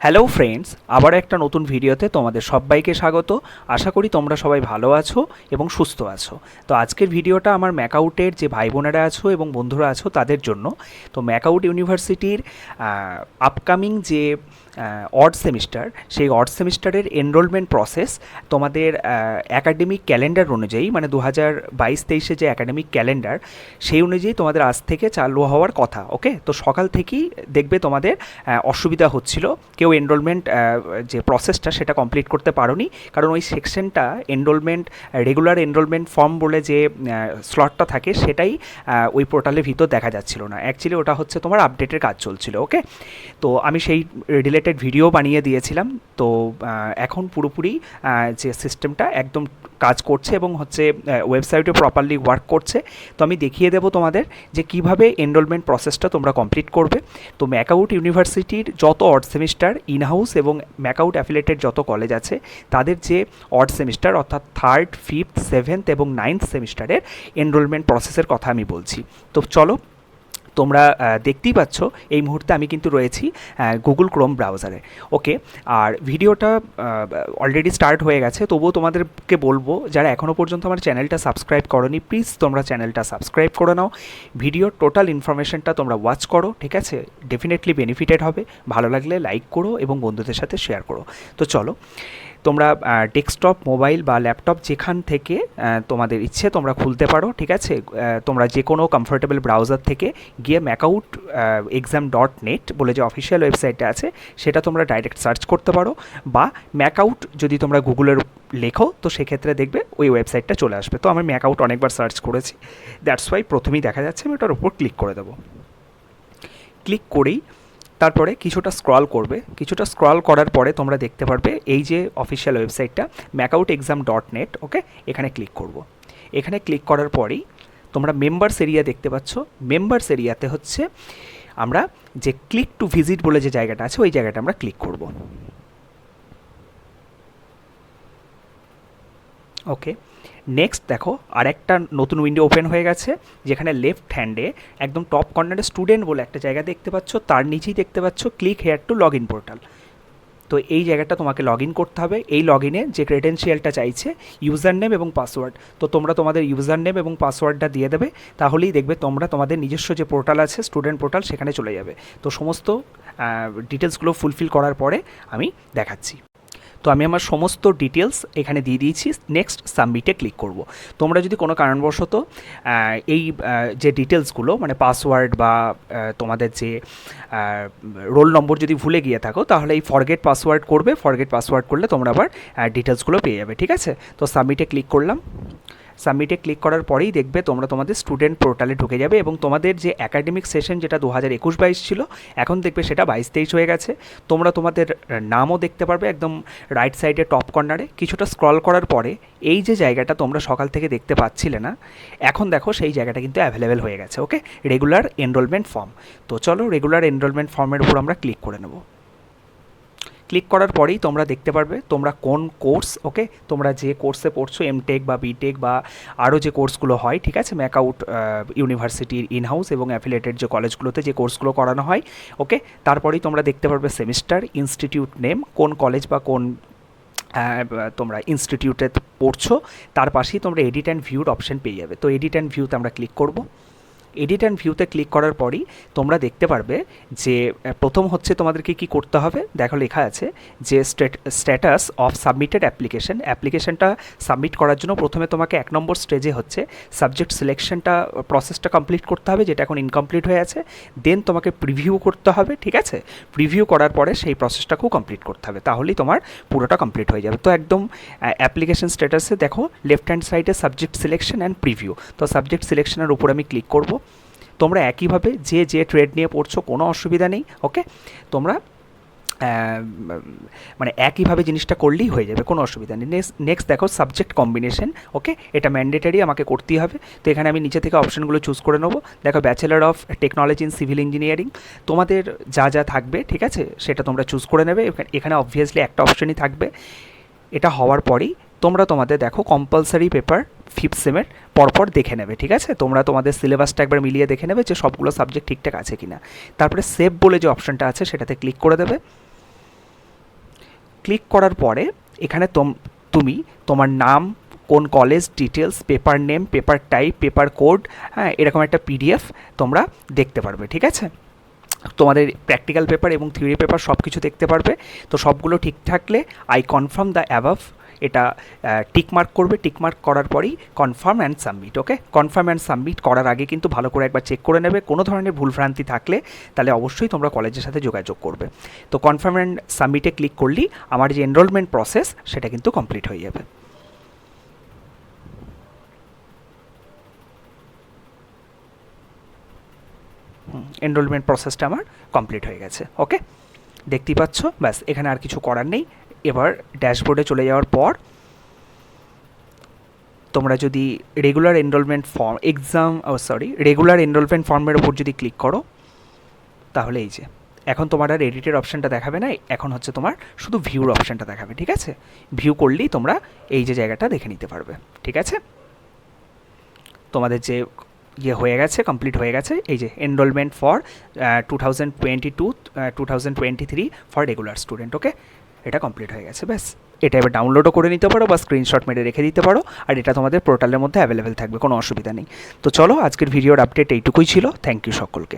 Hello friends, আবার একটা নতুন ভিডিওতে তোমাদের সবাইকে স্বাগত। আশা করি তোমরা সবাই ভালো আছো এবং সুস্থ আছো। তো আজকের ভিডিওটা আমার ম্যাকাউটের যে ভাই বোনেরা আছো এবং বন্ধুরা আছো তাদের জন্য। তো ম্যাকাউট ইউনিভার্সিটির আপকামিং যে অড সেমিস্টার, সেই অড সেমিস্টারের এনরোলমেন্ট প্রসেস তোমাদের অ্যাকাডেমিক ক্যালেন্ডার অনুযায়ী, মানে 2022-23 যে অ্যাকাডেমিক ক্যালেন্ডার, সেই অনুযায়ী তোমাদের আজ থেকে চালু হওয়ার কথা। ওকে, তো সকাল থেকেই দেখবে তোমাদের অসুবিধা হচ্ছিল, কেউ এনরোলমেন্ট যে প্রসেসটা সেটা কমপ্লিট করতে পারোনি, কারণ ওই সেকশনটা এনরোলমেন্ট রেগুলার এনরোলমেন্ট ফর্ম বলে যে স্লটটা থাকে সেটাই ওই পোর্টালের ভিতর দেখা যাচ্ছিল না। অ্যাকচুয়ালি ওটা হচ্ছে তোমার আপডেটের কাজ চলছিল। ওকে, তো আমি সেই রিলেটেড ভিডিও বানিয়ে দিয়েছিলাম। তো এখন পুরোপুরি যে সিস্টেমটা একদম কাজ করছে এবং হচ্ছে ওয়েবসাইটে প্রপারলি ওয়ার্ক করছে। তো আমি দেখিয়ে দেবো তোমাদের যে কিভাবে এনরোলমেন্ট প্রসেসটা তোমরা কমপ্লিট করবে। তো ম্যাকাউট ইউনিভার্সিটির যত অড সেমিস্টার ইনহাউস এবং ম্যাকাউট অ্যাফিলিয়েটেড যত কলেজ আছে, তাদের যে অড সেমিস্টার অর্থাৎ 3rd, 5th, 7th এবং 9th সেমিস্টারের এনরোলমেন্ট প্রসেসের কথা আমি বলছি। তো চলো, তোমরা দেখতেই পাচ্ছ এই মুহূর্তে আমি কিন্তু রয়েছি গুগল ক্রোম ব্রাউজারে। ওকে, আর ভিডিওটা অলরেডি স্টার্ট হয়ে গেছে, তবুও তোমাদেরকে বলবো যারা এখনও পর্যন্ত আমার চ্যানেলটা সাবস্ক্রাইব করোনি, প্লিজ তোমরা চ্যানেলটা সাবস্ক্রাইব করে নাও। ভিডিওর টোটাল ইনফরমেশনটা তোমরা ওয়াচ করো, ঠিক আছে? ডেফিনেটলি বেনিফিটেড হবে। ভালো লাগলে লাইক করো এবং বন্ধুদের সাথে শেয়ার করো। তো চলো, তোমরা ডেস্কটপ, মোবাইল বা ল্যাপটপ যেখান থেকে তোমাদের ইচ্ছে তোমরা খুলতে পারো, ঠিক আছে? তোমরা যে কোনো কমফোর্টেবল ব্রাউজার থেকে গিয়ে ম্যাকাউট exam.net বলে যে অফিসিয়াল ওয়েবসাইটটা আছে সেটা তোমরা ডাইরেক্ট সার্চ করতে পারো, বা ম্যাকাউট যদি তোমরা গুগলের লেখো তো সেক্ষেত্রে দেখবে ওই ওয়েবসাইটটা চলে আসবে। তো আমি ম্যাকাউট অনেকবার সার্চ করেছি, দ্যাটস ওয়াই প্রথমেই দেখা যাচ্ছে, আমি ওটার উপর ক্লিক করে দেবো। ক্লিক করেই তারপরে কিছুটা স্ক্রল করবে। কিছুটা স্ক্রল করার পরে তোমরা দেখতে পারবে এই যে অফিসিয়াল ওয়েবসাইটটা Makaut exam.net। ওকে, এখানে ক্লিক করব। এখানে ক্লিক করার পরেই তোমরা মেম্বার্স এরিয়া দেখতে পাচ্ছ। মেম্বার্স এরিয়াতে হচ্ছে আমরা যে ক্লিক টু ভিজিট বলে যে জায়গাটা আছে ওই জায়গাটা আমরা ক্লিক করব। ওকে, নেক্সট দেখো আরেকটা নতুন উইন্ডো ওপেন হয়ে গেছে, যেখানে লেফট হ্যান্ডে একদম টপ কর্নারে স্টুডেন্ট বলে একটা জায়গা দেখতে পাচ্ছ, তার নিচেই দেখতে পাচ্ছ click here two log in portal. তো এই জায়গাটা তোমাকে লগ ইন করতে হবে। এই লগ ইনে যে ক্রেডেন্সিয়ালটা চাইছে ইউজার নেম এবং পাসওয়ার্ড, তো তোমরা তোমাদের ইউজার নেম এবং পাসওয়ার্ডটা দিয়ে দেবে, তাহলেই দেখবে তোমরা তোমাদের নিজস্ব যে পোর্টাল আছে স্টুডেন্ট পোর্টাল সেখানে চলে যাবে। তো সমস্ত ডিটেলসগুলো ফুলফিল করার পরে আমি দেখাচ্ছি। তো আমি আমার সমস্ত ডিটেলস এখানে দিয়ে দিয়েছি। নেক্সট সাবমিটে ক্লিক করব। তোমরা যদি কোনো কারণবশত এই যে ডিটেলসগুলো মানে পাসওয়ার্ড বা তোমাদের যে রোল নম্বর যদি ভুলে গিয়ে থাকো, তাহলে এই ফরগেট পাসওয়ার্ড করবে। ফরগেট পাসওয়ার্ড করলে তোমরা আবার ডিটেলসগুলো পেয়ে যাবে, ঠিক আছে? তো সাবমিটে ক্লিক করলাম। সাবমিটে ক্লিক করার পরেই দেখবে তোমরা তোমাদের স্টুডেন্ট পোর্টালে ঢুকে যাবে এবং তোমাদের যে অ্যাকাডেমিক সেশন যেটা 2021-22 ছিল, এখন দেখবে সেটা 22-23 হয়ে গেছে। তোমরা তোমাদের নামও দেখতে পারবে একদম রাইট সাইডে টপ কর্নারে। কিছুটা স্ক্রল করার পরে এই যে জায়গাটা তোমরা সকাল থেকে দেখতে পাচ্ছিলে না, এখন দেখো সেই জায়গাটা কিন্তু অ্যাভেলেবেল হয়ে গেছে। ওকে, রেগুলার এনরোলমেন্ট ফর্ম। তো চলো রেগুলার এনরোলমেন্ট ফর্মের উপর আমরা ক্লিক করে নেব। ক্লিক করার পরেই তোমরা দেখতে পারবে তোমরা কোন কোর্স, ওকে, তোমরা যে কোর্সে পড়ছো, এমটেক বা বিটেক বা আরও যে কোর্সগুলো হয়, ঠিক আছে, ম্যাকাউট ইউনিভার্সিটির ইনহাউস এবং অ্যাফিলিয়েটেড যে কলেজগুলোতে যে কোর্সগুলো করানো হয়। ওকে, তারপরেই তোমরা দেখতে পারবে সেমিস্টার, ইনস্টিটিউট নেম, কোন কলেজ বা কোন তোমরা ইনস্টিটিউটে পড়ছো, তার পাশেই তোমরা এডিট অ্যান্ড ভিউর অপশন পেয়ে যাবে। তো এডিট অ্যান্ড ভিউতে আমরা ক্লিক করব। এডিট অ্যান্ড ভিউতে ক্লিক করার পরই তোমরা দেখতে পারবে যে প্রথম হচ্ছে তোমাদেরকে কি করতে হবে। দেখো লেখা আছে যে স্ট্যাটাস অফ সাবমিটেড অ্যাপ্লিকেশন। অ্যাপ্লিকেশনটা সাবমিট করার জন্য প্রথমে তোমাকে 1 নম্বর স্টেজে হচ্ছে সাবজেক্ট সিলেকশনটা প্রসেসটা কমপ্লিট করতে হবে, যেটা এখন ইনকমপ্লিট হয়ে আছে। দেন তোমাকে প্রিভিউ করতে হবে, ঠিক আছে? প্রিভিউ করার পরে সেই প্রসেসটাকেও কমপ্লিট করতে হবে, তাহলেই তোমার পুরোটা কমপ্লিট হয়ে যাবে। তো একদম অ্যাপ্লিকেশন স্ট্যাটাসে দেখো লেফট হ্যান্ড সাইডে সাবজেক্ট সিলেকশন অ্যান্ড প্রিভিউ। তো সাবজেক্ট সিলেকশনের উপর আমি ক্লিক করব। তোমরা একইভাবে যে ট্রেড নিয়ে পড়ছো কোনো অসুবিধা নেই। ওকে, তোমরা মানে একইভাবে জিনিসটা করলেই হয়ে যাবে, কোনো অসুবিধা নেই। নেক্সট দেখো সাবজেক্ট কম্বিনেশন। ওকে, এটা ম্যান্ডেটারি, আমাকে করতেই হবে। তো এখানে আমি নিচে থেকে অপশানগুলো চুজ করে নেবো। দেখো bachelor of technology in civil engineering, তোমাদের যা যা থাকবে, ঠিক আছে, সেটা তোমরা চুজ করে নেবে। এখানে অবভিয়াসলি একটা অপশানই থাকবে। এটা হওয়ার পরেই তোমরা তোমাদের দেখো কম্পালসারি পেপার 5th সেমের পরপর দেখে নেবে, ঠিক আছে? তোমরা তোমাদের সিলেবাসটা একবার মিলিয়ে দেখে নেবে যে সবগুলো সাবজেক্ট ঠিকঠাক আছে কিনা। তারপরে সেভ বলে যে অপশানটা আছে সেটাতে ক্লিক করে দেবে। ক্লিক করার পরে এখানে তুমি তোমার নাম, কোন college details, paper name, paper type, paper code, হ্যাঁ, এরকম একটা পিডিএফ তোমরা দেখতে পারবে। ঠিক আছে, তোমাদের প্র্যাকটিক্যাল পেপার এবং থিওরি পেপার সব কিছু দেখতে পারবে। তো সবগুলো ঠিক থাকলে আই কনফার্ম দ্য অ্যাবাভ, এটা টিকমার্ক করবে। টিকমার্ক করার পরেই confirm and submit. Okay, confirm and submit করার আগে কিন্তু ভালো করে একবার চেক করে নেবে। কোনো ধরনের ভুলভ্রান্তি থাকলে তাহলে অবশ্যই তোমরা কলেজের সাথে যোগাযোগ করবে। তো কনফার্ম অ্যান্ড সাবমিটে ক্লিক করলেই আমার যে এনরোলমেন্ট প্রসেস সেটা কিন্তু কমপ্লিট হয়ে যাবে। এনরোলমেন্ট প্রসেসটা আমার কমপ্লিট হয়ে গেছে। ওকে, দেখতেই পাচ্ছ, ব্যাস এখানে আর কিছু করার নেই। এবার ড্যাশবোর্ডে চলে যাওয়ার পর তোমরা যদি regular enrollment form regular enrolment ফর্মের ওপর যদি ক্লিক করো, তাহলে এই যে এখন তোমার আর এডিটের অপশানটা দেখাবে না, এখন হচ্ছে তোমার শুধু ভিউর অপশানটা দেখাবে। ঠিক আছে, ভিউ করলেই তোমরা এই যে জায়গাটা দেখে নিতে পারবে। ঠিক আছে, তোমাদের যে হয়ে গেছে, কমপ্লিট হয়ে গেছে, এই যে enrolment for 2022-2023 for regular student. Okay, এটা কমপ্লিট হয়ে গেছে। ব্যাস এটা এবার ডাউনলোডও করে নিতে পারো বা স্ক্রিনশট মেরে রেখে দিতে পারো, আর এটা তোমাদের পোর্টালের মধ্যে অ্যাভেলেবেল থাকবে, কোনো অসুবিধা নেই। তো চলো, আজকের ভিডিওর আপডেট এইটুকুই ছিল। থ্যাংক ইউ সকলকে।